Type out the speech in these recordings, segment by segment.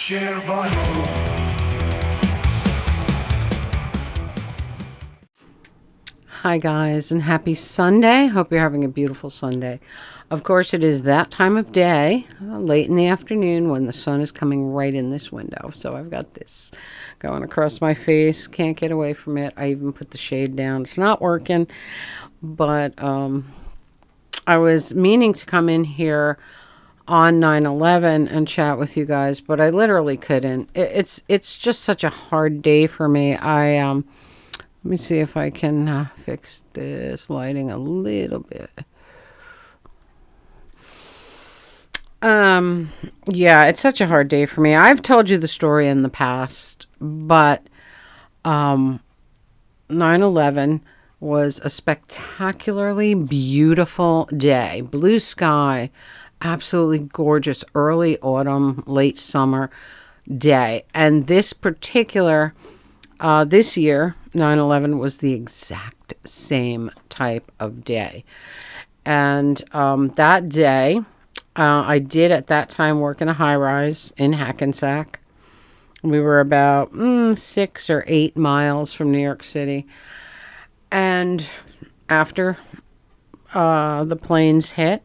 Share vinyl. Hi guys, and happy Sunday. Hope you're having a beautiful Sunday. Of course, it is that time of day, late in the afternoon, when the sun is coming right in this window. So I've got this going across my face. Can't get away from it. I even put the shade down. It's not working, but I was meaning to come in here on 9/11 and chat with you guys, but I literally couldn't. It's just such a hard day for me. Let me see if I can fix this lighting a little bit. Yeah, it's such a hard day for me. I've told you the story in the past, but 9/11 was a spectacularly beautiful day. Blue sky, absolutely gorgeous early autumn, late summer day. And this particular this year, 9/11 was the exact same type of day. And that day, I did at that time work in a high rise in Hackensack. We were about 6 or 8 miles from New York City. And after the planes hit,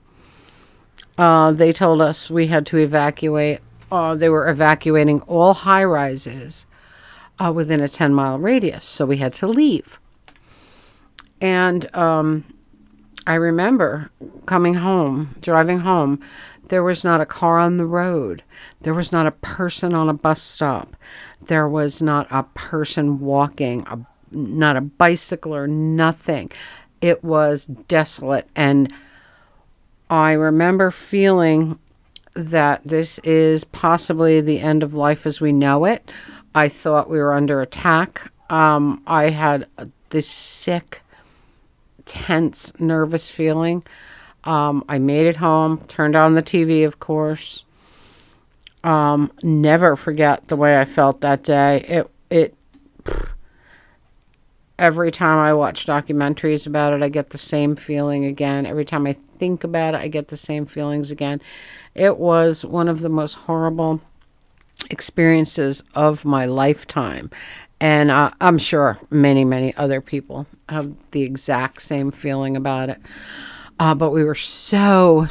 they told us we had to evacuate. They were evacuating all high rises within a 10-mile radius. So we had to leave. And I remember coming home, driving home. There was not a car on the road. There was not a person on a bus stop. There was not a person walking, not a bicycle or nothing. It was desolate. And I remember feeling that this is possibly the end of life as we know it. I thought we were under attack. I had this sick, tense, nervous feeling. I made it home, turned on the TV, of course. Never forget the way I felt that day. Every time I watch documentaries about it, I get the same feeling again. Every time I think about it, I get the same feelings again. It was one of the most horrible experiences of my lifetime. And I'm sure many, many other people have the exact same feeling about it. But we were so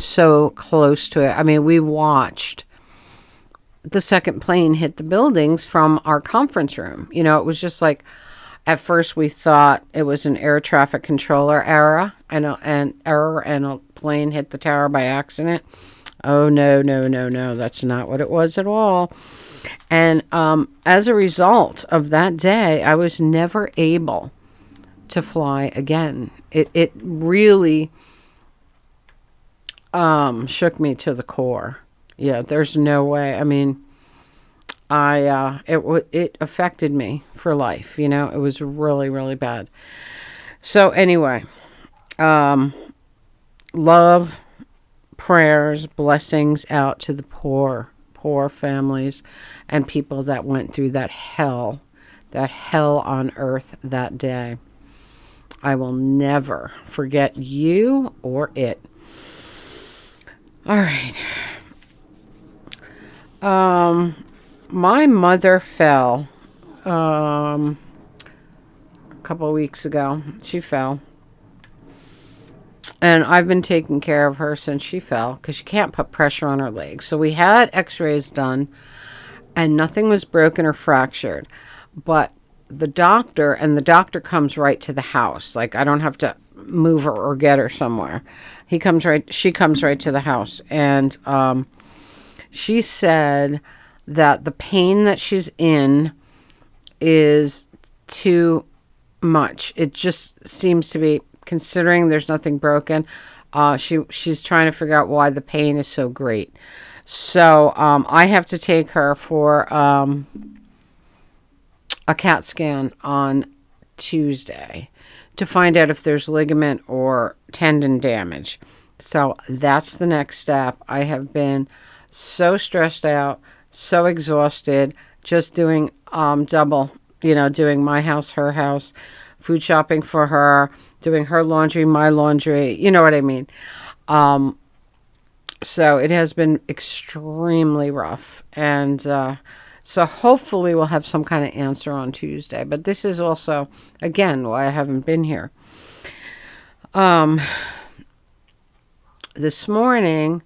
close to it. I mean, we watched the second plane hit the buildings from our conference room. You know, it was just like, at first we thought it was an air traffic controller error and a plane hit the tower by accident. Oh, no. That's not what it was at all. And as a result of that day, I was never able to fly again. It really shook me to the core. Yeah, there's no way. I mean, it affected me for life. You know, it was really, really bad. So anyway, love, prayers, blessings out to the poor families and people that went through that hell on earth that day. I will never forget you or it. All right. My mother fell a couple of weeks ago. She fell. And I've been taking care of her since she fell because she can't put pressure on her legs. So we had x-rays done and nothing was broken or fractured. But the doctor comes right to the house. Like, I don't have to move her or get her somewhere. She comes right to the house. And she said that the pain that she's in is too much. It just seems to be, considering there's nothing broken, she's trying to figure out why the pain is so great. So I have to take her for a CAT scan on Tuesday to find out if there's ligament or tendon damage. So that's the next step. I have been so stressed out, so exhausted, just doing double, doing my house, her house, food shopping for her, doing her laundry, my laundry, you know what I mean. So it has been extremely rough. And so hopefully we'll have some kind of answer on Tuesday. But this is also, again, why I haven't been here. This morning,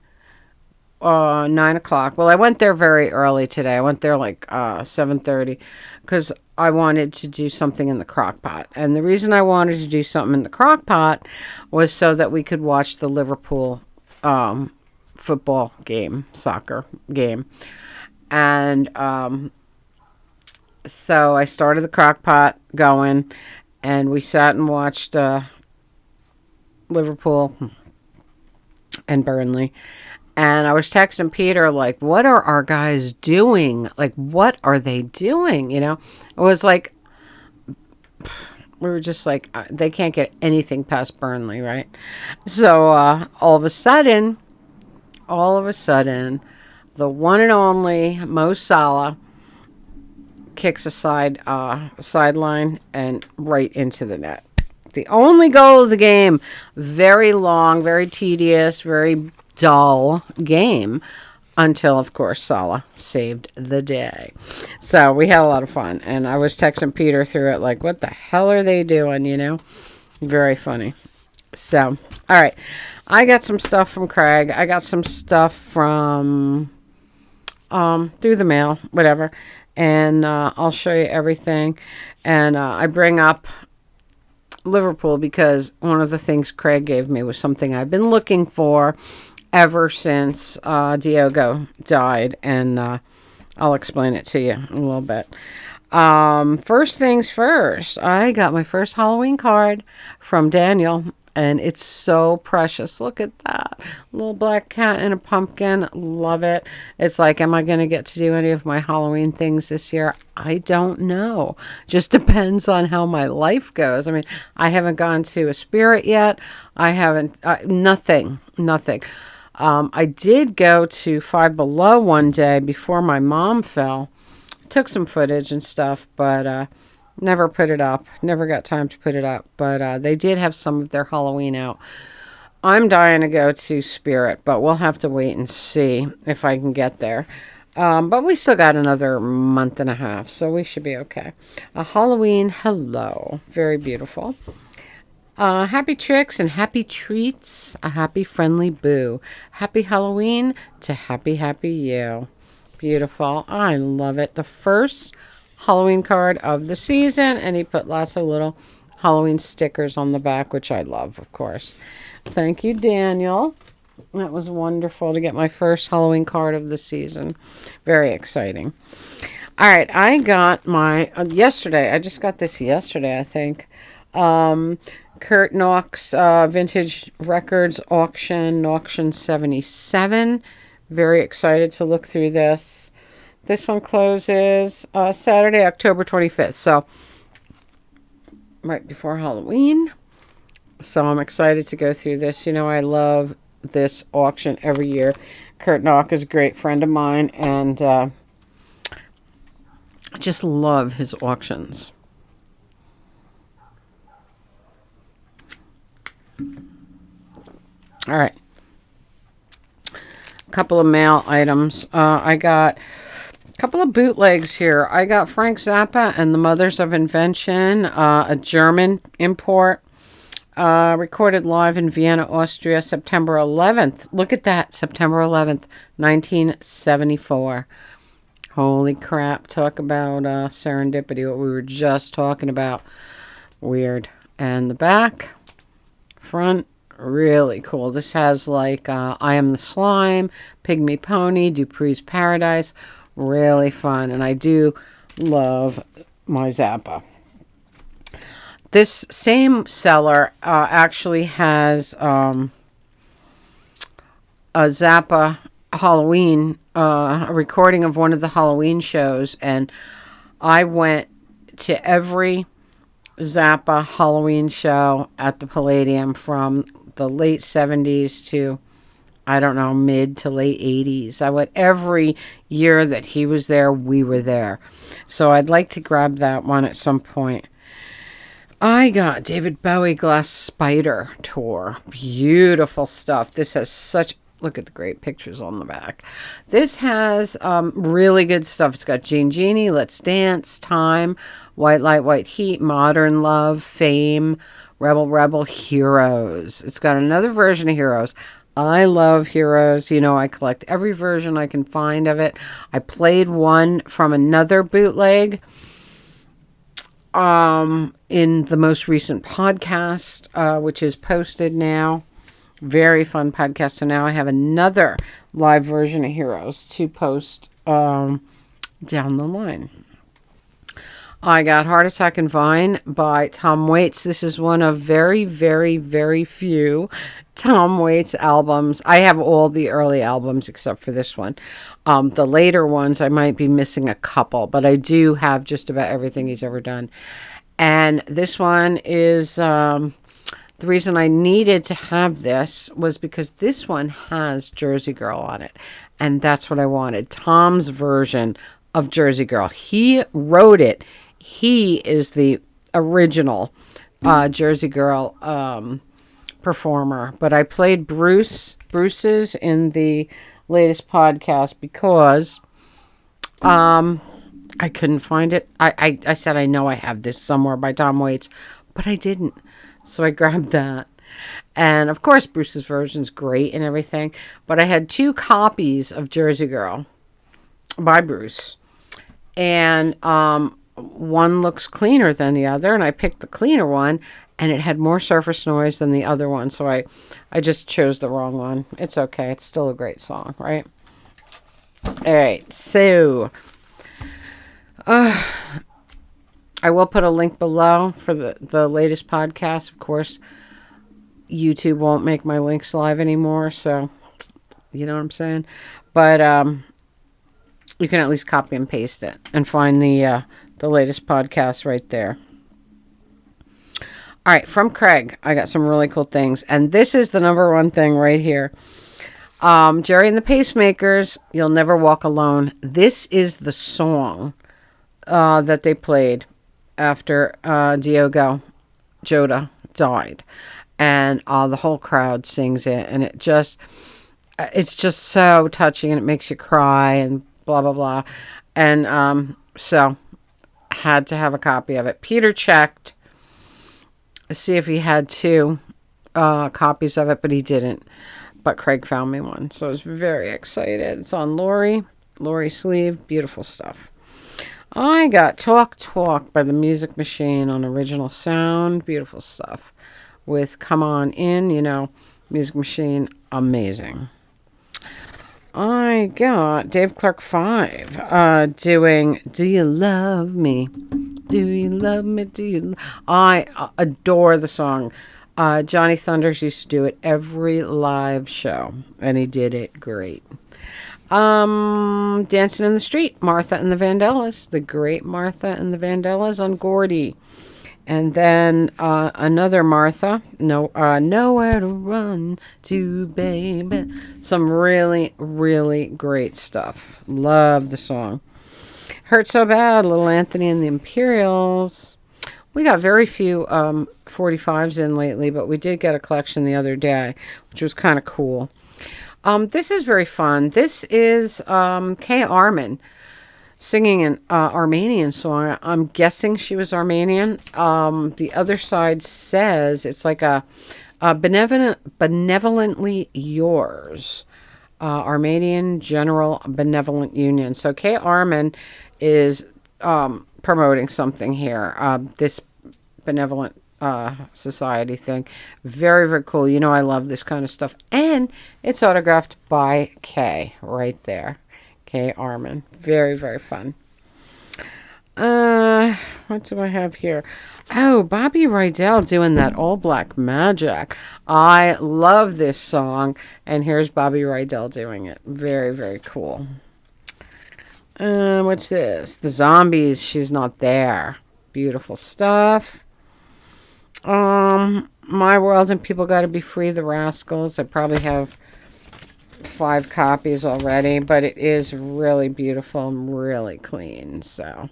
9 o'clock. Well, I went there very early today. I went there like 7:30 because I wanted to do something in the crock pot. And the reason I wanted to do something in the crock pot was so that we could watch the Liverpool football game, soccer game. And so I started the crock pot going, and we sat and watched Liverpool and Burnley. And I was texting Peter, like, what are our guys doing? Like, what are they doing? You know, it was like, we were just like, they can't get anything past Burnley, right? So all of a sudden, the one and only Mo Salah kicks a sideline and right into the net. The only goal of the game. Very long, very tedious, very dull game until, of course, Salah saved the day. So we had a lot of fun. And I was texting Peter through it like, what the hell are they doing, you know? Very funny. So, all right. I got some stuff from Craig. I got some stuff from through the mail, whatever. And I'll show you everything. And I bring up Liverpool because one of the things Craig gave me was something I've been looking for ever since Diogo died, and I'll explain it to you in a little bit. First things first, I got my first Halloween card from Daniel, and it's so precious. Look at that. Little black cat and a pumpkin. Love it. It's like, am I going to get to do any of my Halloween things this year? I don't know. Just depends on how my life goes. I mean, I haven't gone to a spirit yet. I haven't, nothing. I did go to Five Below one day before my mom fell. Took some footage and stuff, but never put it up. Never got time to put it up. But they did have some of their Halloween out. I'm dying to go to Spirit, but we'll have to wait and see if I can get there. But we still got another month and a half, so we should be okay. A Halloween hello. Very beautiful. Happy tricks and happy treats. A happy friendly boo. Happy Halloween to happy you. Beautiful. I love it. The first Halloween card of the season, and he put lots of little Halloween stickers on the back, which I love, of course. Thank you, Daniel. That was wonderful to get my first Halloween card of the season. Very exciting. All right, I got my yesterday. I just got this yesterday, I think. Kurt Knox Vintage Records Auction 77. Very excited to look through this. This one closes Saturday, October 25th. So, right before Halloween. So, I'm excited to go through this. You know, I love this auction every year. Kurt Knox is a great friend of mine. And I just love his auctions. All right. A couple of mail items. I got a couple of bootlegs here. I got Frank Zappa and the Mothers of Invention, a German import, recorded live in Vienna, Austria, September 11th. Look at that, September 11th, 1974. Holy crap. Talk about serendipity, what we were just talking about. Weird. And the back, front, really cool. This has like I Am the Slime, Pygmy Pony, Dupree's Paradise. Really fun. And I do love my Zappa. This same seller actually has a Zappa Halloween, a recording of one of the Halloween shows. And I went to every Zappa Halloween show at the Palladium from the late 70s to, I don't know, mid to late 80s. I went every year that he was there, we were there. So I'd like to grab that one at some point. I got David Bowie Glass Spider Tour. Beautiful stuff. This has such Look at the great pictures on the back. This has really good stuff. It's got Gene Genie, Let's Dance, Time, White Light, White Heat, Modern Love, Fame, Rebel Rebel, Heroes. It's got another version of Heroes. I love Heroes. You know, I collect every version I can find of it. I played one from another bootleg in the most recent podcast, which is posted now. Very fun podcast. So now I have another live version of Heroes to post down the line. I got Heart Attack and Vine by Tom Waits. This is one of very, very, very few Tom Waits albums. I have all the early albums except for this one. The later ones, I might be missing a couple, but I do have just about everything he's ever done. And this one is, the reason I needed to have this was because this one has Jersey Girl on it. And that's what I wanted. Tom's version of Jersey Girl. He wrote it. He is the original Jersey Girl performer. But I played Bruce's in the latest podcast because I couldn't find it. I said I know I have this somewhere by Tom Waits, but I didn't. So I grabbed that. And of course Bruce's version's great and everything. But I had 2 copies of Jersey Girl by Bruce. And one looks cleaner than the other, and I picked the cleaner one, and it had more surface noise than the other one, so I just chose the wrong one. It's okay. It's still a great song, right? All right, so I will put a link below for the latest podcast. Of course, YouTube won't make my links live anymore, so you know what I'm saying? But you can at least copy and paste it and find the latest podcast right there. All right, from Craig, I got some really cool things. And this is the number one thing right here. Jerry and the Pacemakers, You'll Never Walk Alone. This is the song that they played after Diogo Jota died. And the whole crowd sings it. And it's just so touching, and it makes you cry and blah, blah, blah. And so had to have a copy of it. Peter checked to see if he had 2 copies of it, but he didn't. But Craig found me one, so I was very excited. It's on Lori sleeve. Beautiful stuff. I got Talk Talk by the Music Machine on Original Sound. Beautiful stuff. With Come On In, Music Machine, amazing. I got Dave Clark 5 doing Do You Love Me? Do you love me? I adore the song. Johnny Thunders used to do it every live show, and he did it great. Dancing in the Street, Martha and the Vandellas, the great Martha and the Vandellas on Gordy. And then another Martha, Nowhere to Run to, Baby. Some really, really great stuff. Love the song. Hurt So Bad, Little Anthony and the Imperials. We got very few 45s in lately, but we did get a collection the other day, which was kind of cool. This is very fun. This is Kay Arman singing an Armenian song. I'm guessing she was Armenian. The other side says it's like a benevolently yours. Armenian General Benevolent Union. So Kay Arman is promoting something here. This benevolent society thing. Very, very cool. I love this kind of stuff. And it's autographed by Kay right there. Kay Arman. Very, very fun. What do I have here? Oh, Bobby Rydell doing that All Black Magic. I love this song. And here's Bobby Rydell doing it. Very, very cool. What's this? The Zombies, She's Not There. Beautiful stuff. My World and People Gotta Be Free, The Rascals. I probably have 5 copies already, but it is really beautiful and really clean. So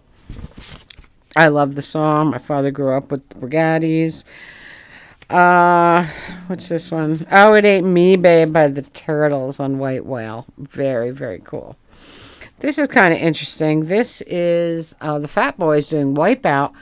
I love the song. My father grew up with the Brigadis. Uh, what's this one? Oh, It Ain't Me, Babe by the Turtles on White Whale. Very, very cool. This is kind of interesting. This is the Fat Boys doing Wipeout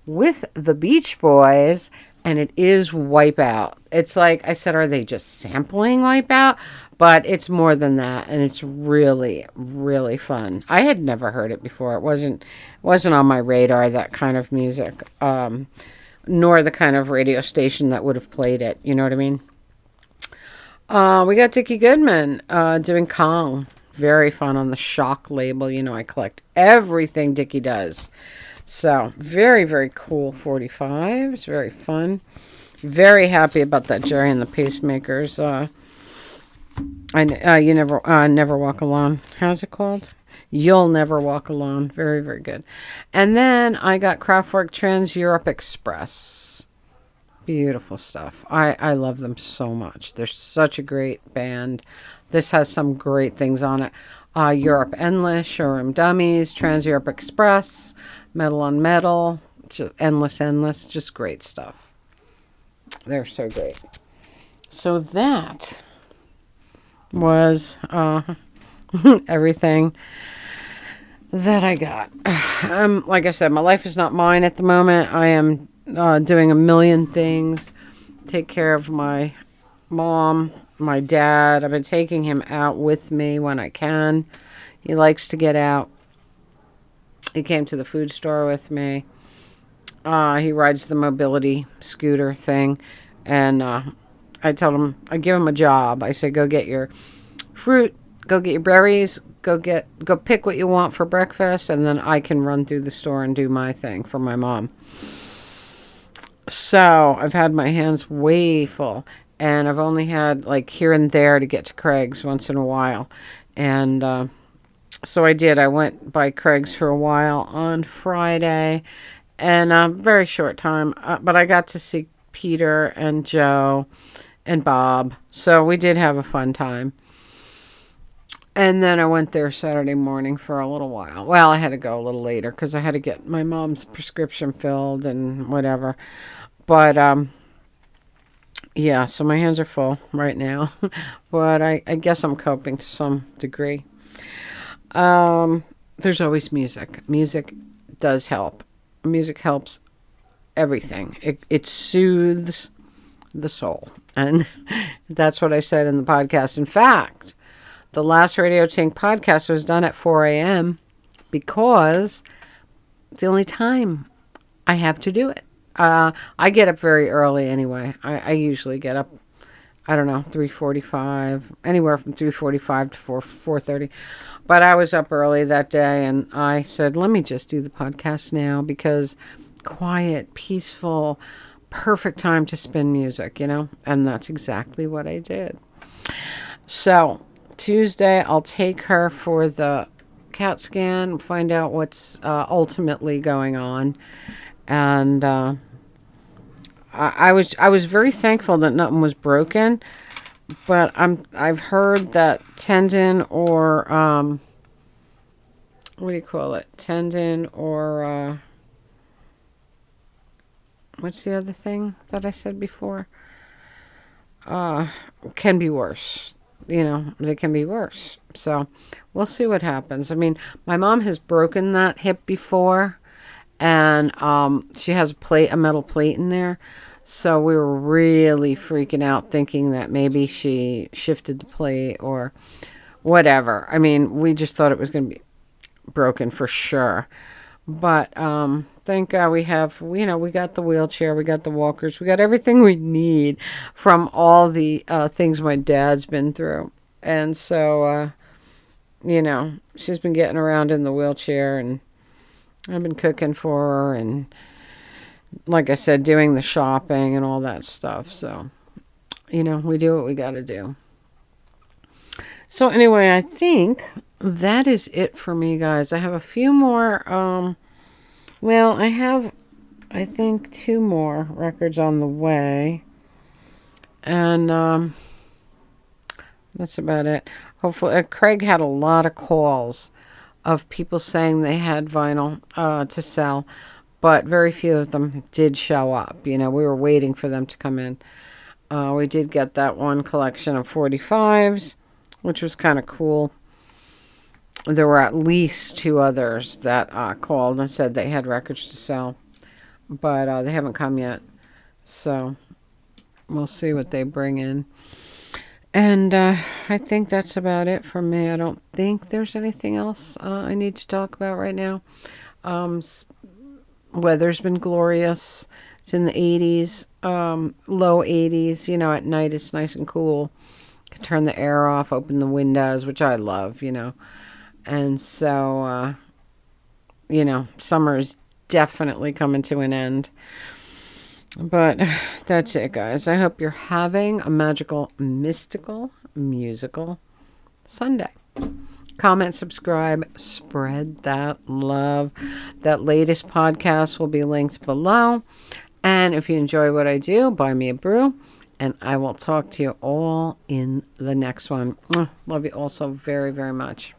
with the Beach Boys, and it is Wipeout. It's like I said, are they just sampling Wipeout? But it's more than that, and it's really, really fun. I had never heard it before. It wasn't on my radar, that kind of music, nor the kind of radio station that would have played it. You know what I mean? We got Dickie Goodman doing Kong. Very fun on the Shock label. You know, I collect everything Dickie does. So, very, very cool 45s. Very fun. Very happy about that Jerry and the Pacemakers. You never walk alone. How's it called? You'll Never Walk Alone. Very, very good. And then I got Kraftwerk Trans Europe Express. Beautiful stuff. I love them so much. They're such a great band. This has some great things on it. Europe Endless, Showroom Dummies, Trans Europe Express, Metal on Metal, just endless, just great stuff. They're so great. So that was everything that I got. Like I said, my life is not mine at the moment. I am doing a million things. Take care of my mom, my dad. I've been taking him out with me when I can. He likes to get out. He came to the food store with me. He rides the mobility scooter thing. And I told him, I give him a job. I say, go get your fruit, go get your berries, go pick what you want for breakfast, and then I can run through the store and do my thing for my mom. So I've had my hands way full, and I've only had like here and there to get to Craig's once in a while. And so I did. I went by Craig's for a while on Friday, and a very short time, but I got to see Peter and Joe and Bob. So we did have a fun time. And then I went there Saturday morning for a little while. Well, I had to go a little later because I had to get my mom's prescription filled and whatever. But yeah, so my hands are full right now. But I guess I'm coping to some degree. There's always music. Music does help. Music helps everything. It soothes the soul. And that's what I said in the podcast. In fact, the last Radio Tink podcast was done at 4 a.m. because it's the only time I have to do it. I get up very early anyway. I usually get up, I don't know, 3:45, anywhere from 3:45 to 4:30. But I was up early that day, and I said, let me just do the podcast now because quiet, peaceful, perfect time to spin music, and that's exactly what I did. So Tuesday, I'll take her for the CAT scan, find out what's ultimately going on, and I was very thankful that nothing was broken, but I've heard that tendon or what do you call it? Tendon or what's the other thing that I said before? Can be worse. They can be worse. So we'll see what happens. I mean, my mom has broken that hip before, and she has a metal plate in there. So we were really freaking out thinking that maybe she shifted the plate or whatever. I mean, we just thought it was going to be broken for sure. But thank God we have, we got the wheelchair, we got the walkers, we got everything we need from all the things my dad's been through. And so, she's been getting around in the wheelchair, and I've been cooking for her, and like I said, doing the shopping and all that stuff. So, we do what we got to do. So anyway, I think that is it for me, guys. I have a few more, I have, I think, 2 more records on the way. And that's about it. Hopefully, Craig had a lot of calls of people saying they had vinyl to sell. but very few of them did show up. We were waiting for them to come in. We did get that one collection of 45s, which was kind of cool. There were at least two others that called and said they had records to sell, but they haven't come yet. So we'll see what they bring in. And I think that's about it for me. I don't think there's anything else I need to talk about right now. Weather's been glorious. It's in the 80s, low 80s. At night it's nice and cool. You can turn the air off, open the windows, which I love, And so, summer is definitely coming to an end. But that's it, guys. I hope you're having a magical, mystical, musical Sunday. Comment, subscribe, spread that love. That latest podcast will be linked below. And if you enjoy what I do, buy me a brew. And I will talk to you all in the next one. Love you all so very, very much.